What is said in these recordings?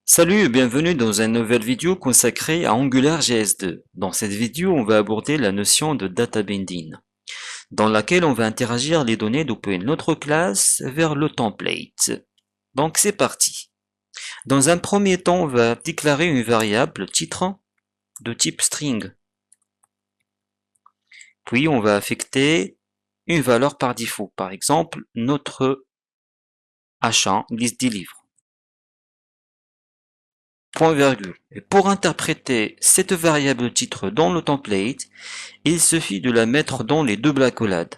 Salut et bienvenue dans une nouvelle vidéo consacrée à AngularJS2. Dans cette vidéo, on va aborder la notion de data binding, dans laquelle on va interagir les données depuis notre classe vers le template. Donc c'est parti. Dans un premier temps, on va déclarer une variable titre de type string. Puis on va affecter une valeur par défaut, par exemple notre H1 liste des livres. Point virgule. Et pour interpréter cette variable titre dans le template, il suffit de la mettre dans les doubles accolades.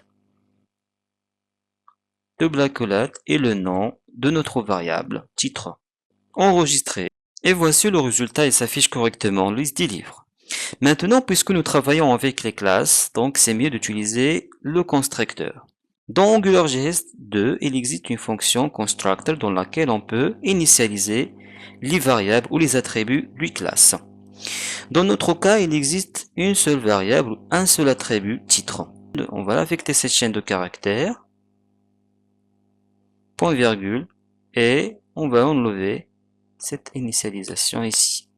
Double accolade et le nom de notre variable titre. Enregistré. Et voici le résultat, il s'affiche correctement, liste des livres. Maintenant, puisque nous travaillons avec les classes, donc c'est mieux d'utiliser le constructeur. Dans AngularJS 2, il existe une fonction constructor dans laquelle on peut initialiser les variables ou les attributs d'une classe. Dans notre cas, il existe une seule variable, un seul attribut titre. On va affecter cette chaîne de caractères, point virgule, et on va enlever cette initialisation ici.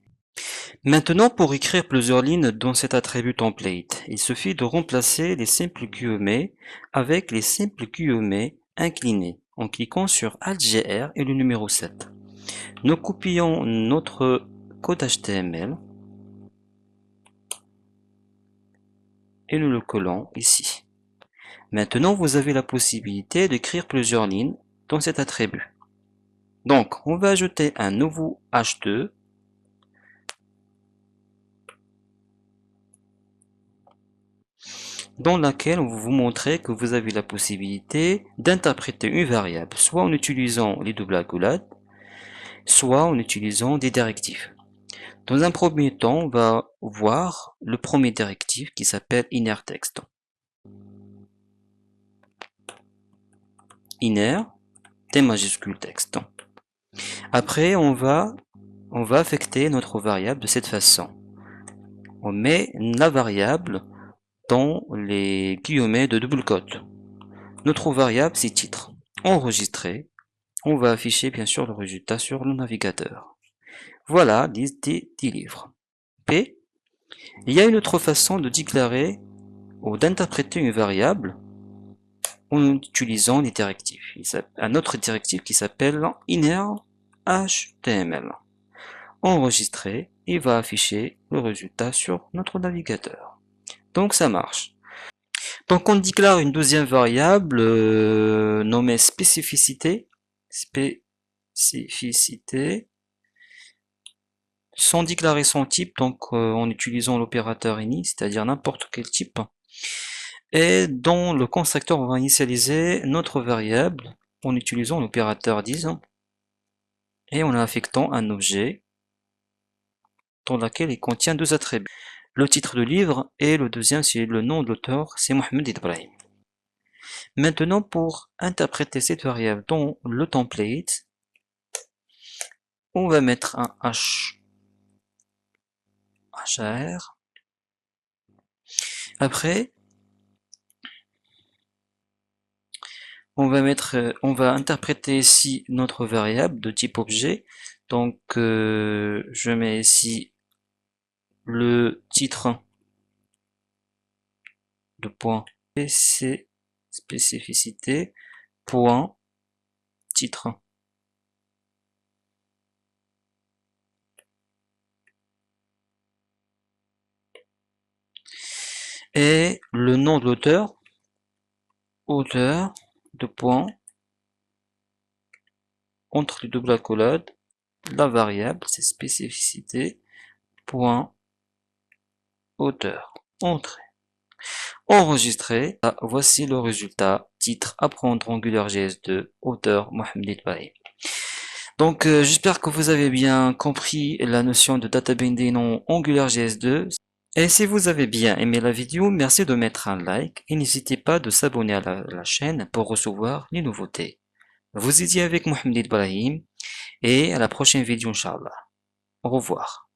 Maintenant, pour écrire plusieurs lignes dans cet attribut template, il suffit de remplacer les simples QEME avec les simples QEME inclinés en cliquant sur Alt-GR et le numéro 7. Nous copions notre code HTML et nous le collons ici. Maintenant, vous avez la possibilité d'écrire plusieurs lignes dans cet attribut. Donc, on va ajouter un nouveau H2 dans laquelle on va vous montrer que vous avez la possibilité d'interpréter une variable, soit en utilisant les doubles accolades, soit en utilisant des directives. Dans un premier temps, on va voir le premier directive qui s'appelle innerText. Inner, T majuscule texte. Après, on va affecter notre variable de cette façon. On met la variable dans les guillemets de double quote. Notre variable, c'est titre. Enregistré. On va afficher bien sûr le résultat sur le navigateur. Voilà liste des livres. P. Il y a une autre façon de déclarer ou d'interpréter une variable en utilisant les directives. Un autre directive qui s'appelle inner HTML. Enregistré, il va afficher le résultat sur notre navigateur. Donc ça marche. Donc on déclare une deuxième variable nommée spécificité, sans déclarer son type, donc en utilisant l'opérateur ini, c'est-à-dire n'importe quel type. Et dans le constructeur, on va initialiser notre variable en utilisant l'opérateur dis et en affectant un objet dans lequel il contient deux attributs. Le titre de livre et le deuxième, c'est le nom de l'auteur, c'est Mohamed Ibrahim. Maintenant, pour interpréter cette variable dans le template, on va mettre un HR. Après, on va interpréter ici notre variable de type objet. Donc, je mets ici le titre de point PC spécificité point titre. Et le nom de l'auteur, auteur de point entre les doubles accolades, la variable c'est spécificité point auteur. Entrée. Enregistré. Ah, voici le résultat. Titre apprendre AngularJS 2, auteur Mohamed Ibrahim. Donc j'espère que vous avez bien compris la notion de data binding en AngularJS 2. Et si vous avez bien aimé la vidéo, merci de mettre un like et n'hésitez pas de s'abonner à la chaîne pour recevoir les nouveautés. Vous étiez avec Mohamed Ibrahim et à la prochaine vidéo Inch'Allah. Au revoir.